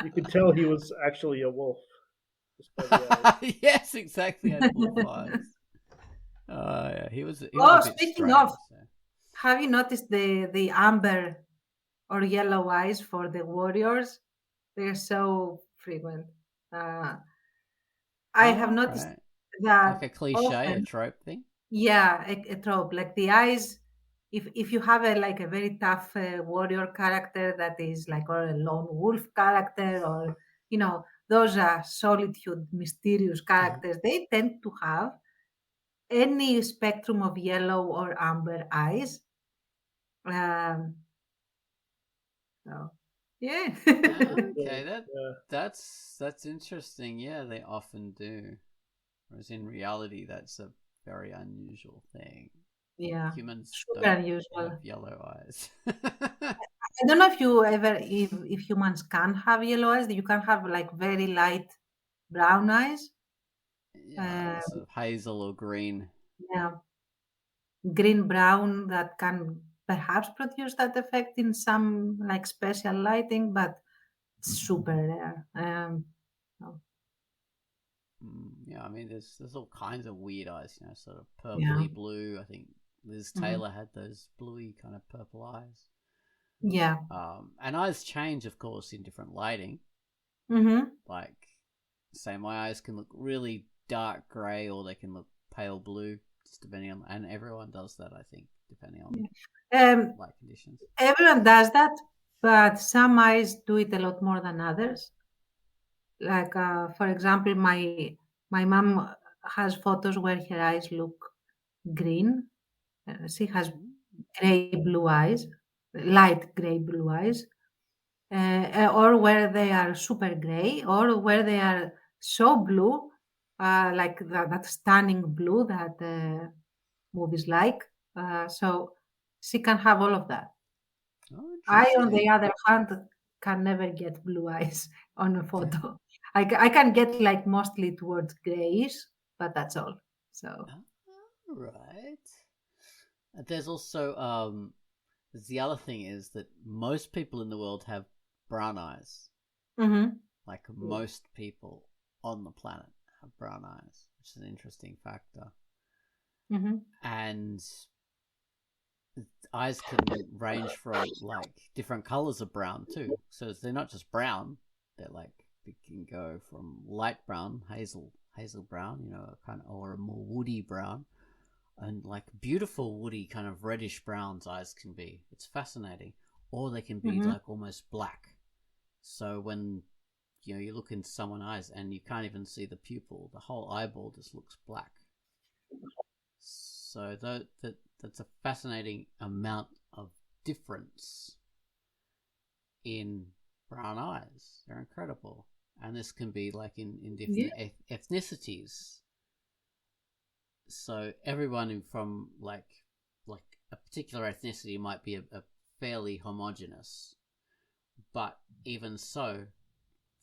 You could tell he was actually a wolf. Yes, exactly. Had wolf eyes. Yeah, he was speaking of, have you noticed the amber or yellow eyes for the warriors? They're so frequent. I have noticed that, like a cliche, a trope thing. Yeah, a trope. Like the eyes, if you have a very tough warrior character that is like, or a lone wolf character, or those are solitude, mysterious characters, they tend to have any spectrum of yellow or amber eyes. So yeah. Okay, that's interesting. Yeah, they often do. Whereas in reality, that's a very unusual thing. Yeah, humans super don't unusual. have yellow eyes. I don't know if humans can have yellow eyes. You can have like very light brown eyes. Yeah, sort of hazel or green. Yeah, green brown that can perhaps produce that effect in some like special lighting, but super rare. Yeah, I mean, there's all kinds of weird eyes, sort of purpley blue. I think Liz Taylor had those bluey kind of purple eyes. Yeah. And eyes change, of course, in different lighting. Mm-hmm. Like, say, my eyes can look really dark grey, or they can look pale blue, just depending on, and everyone does that, I think, depending on light conditions. Everyone does that, but some eyes do it a lot more than others. Like, for example, my mom has photos where her eyes look green. She has gray-blue eyes, light gray-blue eyes, or where they are super gray, or where they are so blue, like that stunning blue that movies like. So she can have all of that. Oh, I, on the interesting. other hand, can never get blue eyes on a photo. I can get like mostly towards grayish, but that's all. So Right. There's also the other thing is that most people in the world have brown eyes. mhm. Like most people on the planet have brown eyes, which is an interesting factor. Mhm. And eyes can range from like different colors of brown too. So they're not just brown; they're like they can go from light brown, hazel brown, you know, kind of, or a more woody brown, and like beautiful woody kind of reddish browns eyes can be. It's fascinating. Or they can be Mhm. like almost black. So when you look into someone's eyes and you can't even see the pupil, the whole eyeball just looks black. So that's a fascinating amount of difference in brown eyes. They're incredible. And this can be like in different ethnicities. So everyone from like a particular ethnicity might be a fairly homogenous, but even so,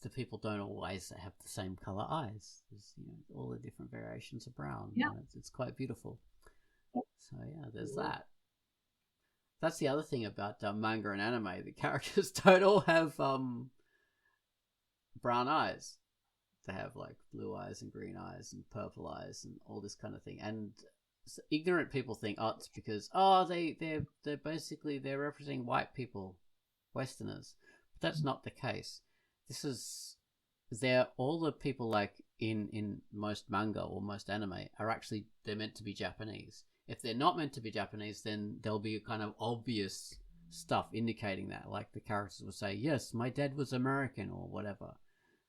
the people don't always have the same color eyes. There's all the different variations of brown. Yeah. It's quite beautiful. So yeah, there's that. That's the other thing about manga and anime. The characters don't all have brown eyes. They have like blue eyes and green eyes and purple eyes and all this kind of thing. And so ignorant people think, oh, it's because they're basically they're representing white people, Westerners. But that's not the case. They're all the people like in most manga or most anime are actually they're meant to be Japanese. If they're not meant to be Japanese, then there'll be a kind of obvious stuff indicating that, like the characters will say, yes, my dad was American or whatever.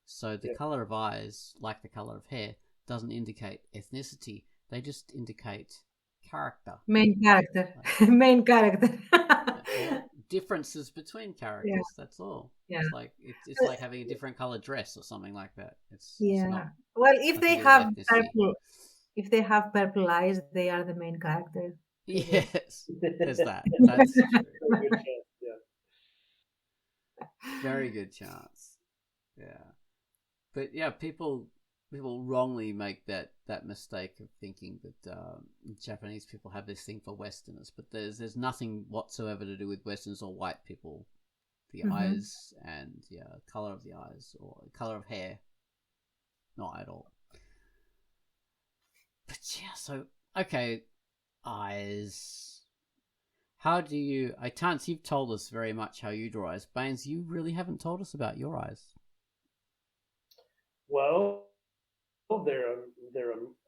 So the color of eyes, like the color of hair, doesn't indicate ethnicity. They just indicate character. Main character. Main character. Or differences between characters. Yeah. That's all. Yeah. It's like having a different color dress or something like that. It's not. Well, if they nothing to do with ethnicity. if they have purple eyes, they are the main character. Yes, there's that. That's true. Very good chance, yeah. Very good chance. Yeah, but yeah, people wrongly make that mistake of thinking that Japanese people have this thing for Westerners, but there's nothing whatsoever to do with Westerners or white people. The eyes and color of the eyes or color of hair, not at all. But yeah, so okay, eyes. How do you? Tance, you've told us very much how you draw eyes. Baines, you really haven't told us about your eyes. Well, they're a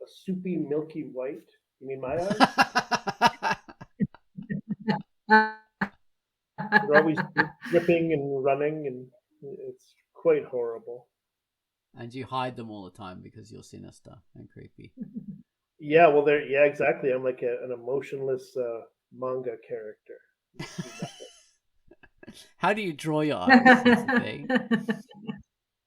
soupy, milky white. You mean my eyes? They're always dripping and running, and it's quite horrible. And you hide them all the time because you're sinister and creepy. Yeah, well, exactly. I'm like an emotionless manga character. How do you draw your eyes? That's the thing.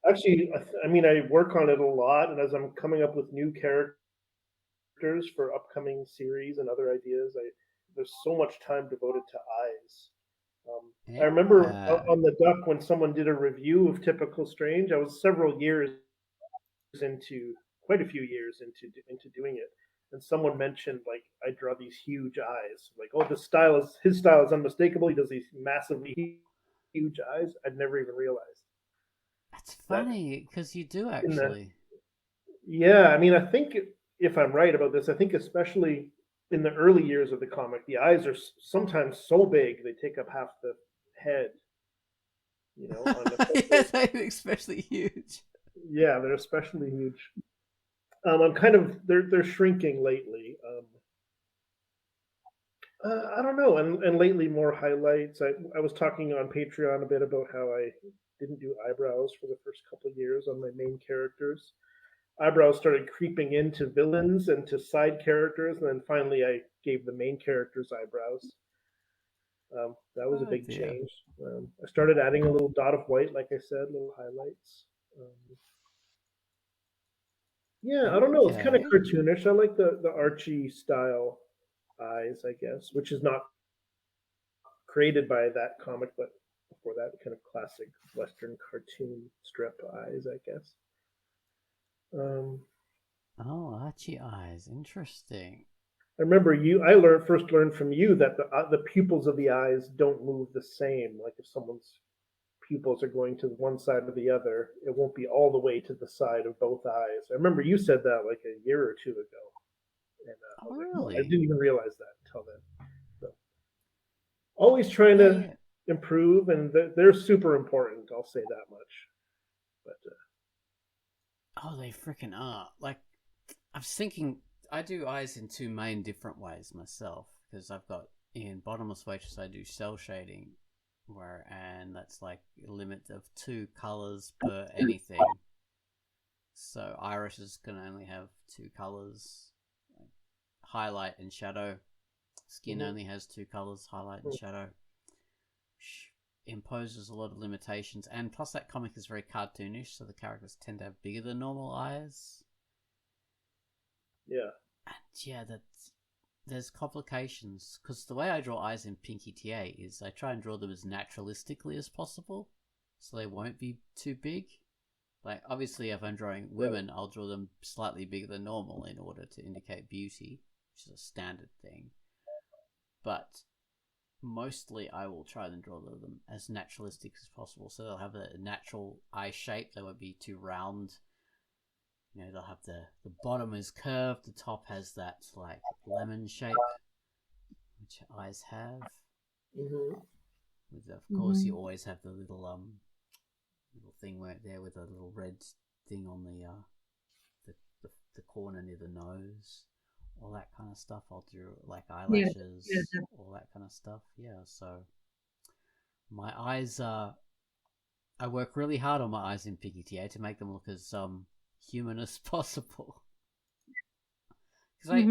Actually, I mean, I work on it a lot, and as I'm coming up with new characters for upcoming series and other ideas, there's so much time devoted to eyes. I remember on the Duck when someone did a review of Typical Strange. I was quite a few years into doing it, and someone mentioned like I draw these huge eyes. Like, oh, his style is unmistakable. He does these massively huge eyes. I'd never even realized. That's funny because you do actually. Yeah, I mean, I think if I'm right about this, I think especially in the early years of the comic, the eyes are sometimes so big they take up half the head. You know, yeah, they're especially huge. Yeah, they're especially huge. I'm kind of they're shrinking lately. I don't know, and lately more highlights. I was talking on Patreon a bit about how I didn't do eyebrows for the first couple of years on my main characters. Eyebrows started creeping into villains and to side characters, and then finally I gave the main characters eyebrows. That was a Oh big dear. change. I started adding a little dot of white, like I said, little highlights. Yeah, I don't know. It's kind of Okay. cartoonish. I like the Archie style eyes, I guess, which is not created by that comic, but before that, kind of classic Western cartoon strip eyes, I guess. Oh, Archie eyes. Interesting. I remember I first learned from you that the pupils of the eyes don't move the same. Like if someone's pupils are going to one side or the other, it won't be all the way to the side of both eyes. I remember you said that like a year or two ago, and Oh, I really? didn't even realize that until then. So, always trying Yeah, to yeah. improve, and they're super important. I'll say that much. But Oh, they freaking are. Like, I was thinking, I do eyes in two main different ways myself, because I've got in Bottomless Waitress, I do cell shading, and that's like a limit of 2 colors per anything. So irises can only have 2 colors, like highlight and shadow. Skin only has 2 colors, highlight and shadow. Which imposes a lot of limitations, and plus that comic is very cartoonish, so the characters tend to have bigger than normal eyes. yeah, And yeah, there's complications, because the way I draw eyes in Pinky TA is I try and draw them as naturalistically as possible, so they won't be too big. Like, obviously, if I'm drawing women, I'll draw them slightly bigger than normal in order to indicate beauty, which is a standard thing. But mostly I will try and draw them as naturalistic as possible, so they'll have a natural eye shape. They won't be too round. You know, they'll have the bottom is curved, the top has that like lemon shape, which eyes have. With, of course, you always have the little thing right there with a little red thing on the corner near the nose. All that kind of stuff. I'll do like eyelashes, all that kind of stuff. Yeah, so my eyes are. I work really hard on my eyes in PGTA to make them look as human as possible. Because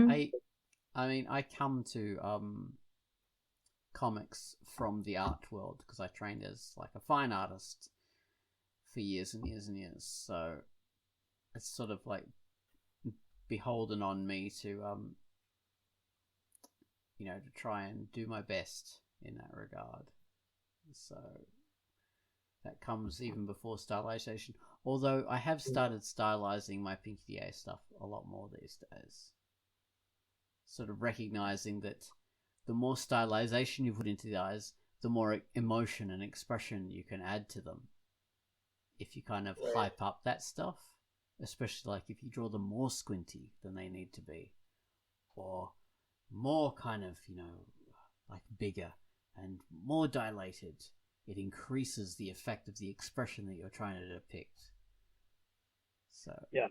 I mean, I come to comics from the art world because I trained as like a fine artist for years and years and years. So it's sort of like beholden on me to to try and do my best in that regard. So that comes even before stylization. Although I have started stylizing my PTA stuff a lot more these days. Sort of recognizing that the more stylization you put into the eyes, the more emotion and expression you can add to them. If you kind of hype up that stuff, especially like if you draw them more squinty than they need to be, or more kind of, like bigger and more dilated, it increases the effect of the expression that you're trying to depict. So yeah,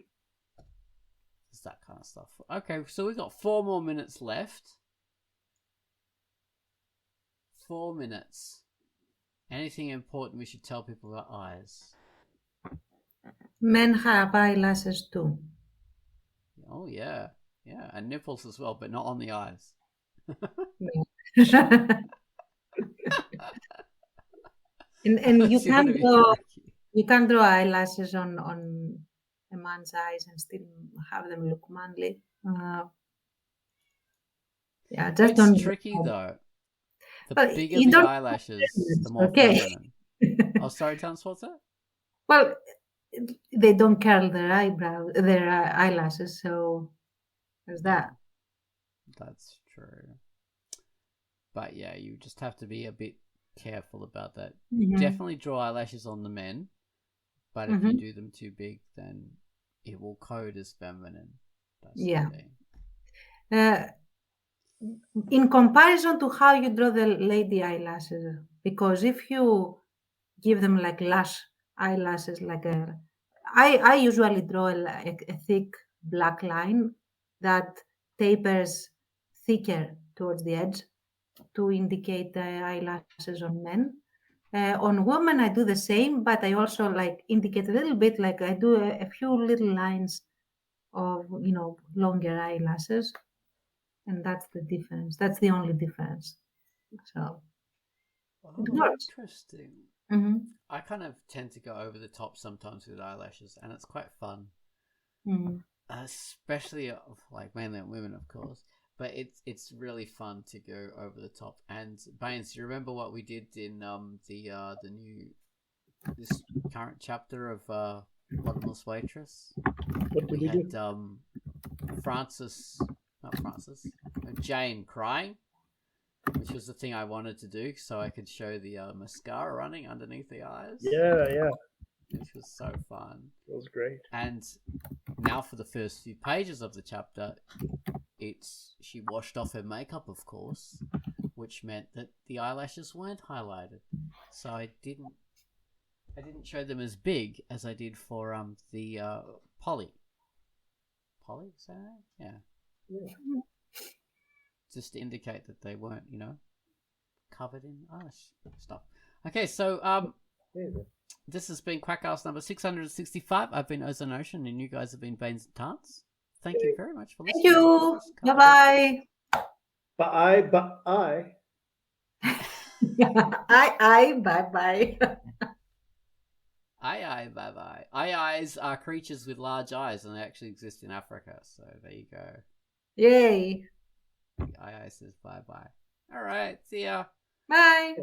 it's that kind of stuff. Okay, so we've got 4 more minutes left. 4 minutes. Anything important we should tell people about eyes? Men have eyelashes too. Oh yeah, yeah, and nipples as well, but not on the eyes. and you can draw eyelashes on a man's eyes and still have them look manly. Yeah, just it's don't. tricky though. The But bigger you the don't eyelashes, the more okay. feminine. Oh, sorry, Tom, what's that? Well, they don't curl their eyelashes, so there's that. That's true. But yeah, you just have to be a bit careful about that. Definitely draw eyelashes on the men, but if you do them too big, then it will code as feminine. That's yeah. The thing. In comparison to how you draw the lady eyelashes, because if you give them like lash eyelashes, I usually draw a thick black line that tapers thicker towards the edge to indicate the eyelashes on men. On women, I do the same, but I also like indicate a little bit, like I do a few little lines of, longer eyelashes. And that's the difference. That's the only difference. So it works. Interesting. Mm-hmm. I kind of tend to go over the top sometimes with eyelashes, and it's quite fun. Mm-hmm. Especially like men and women, of course. But it's really fun to go over the top. And Baines, do you remember what we did in this current chapter of Bottomless Waitress? What did We you had do? Jane crying, which was the thing I wanted to do, so I could show the mascara running underneath the eyes. Yeah, Which was so fun. that was great. And now for the first few pages of the chapter, she washed off her makeup, of course, which meant that the eyelashes weren't highlighted. So I didn't show them as big as I did for the Polly. Polly, is that right? Yeah. Just to indicate that they weren't, covered in stuff. Okay, so this has been Quackcast number 665. I've been Ozone Ocean, and you guys have been Baines and Tarts. Thank you very much for listening. Thank you. Bye-bye. Bye. Bye-bye. Aye, bye-bye. Eyes are creatures with large eyes, and they actually exist in Africa, so there you go. Yay. Aye says bye-bye. All right, see ya. Bye.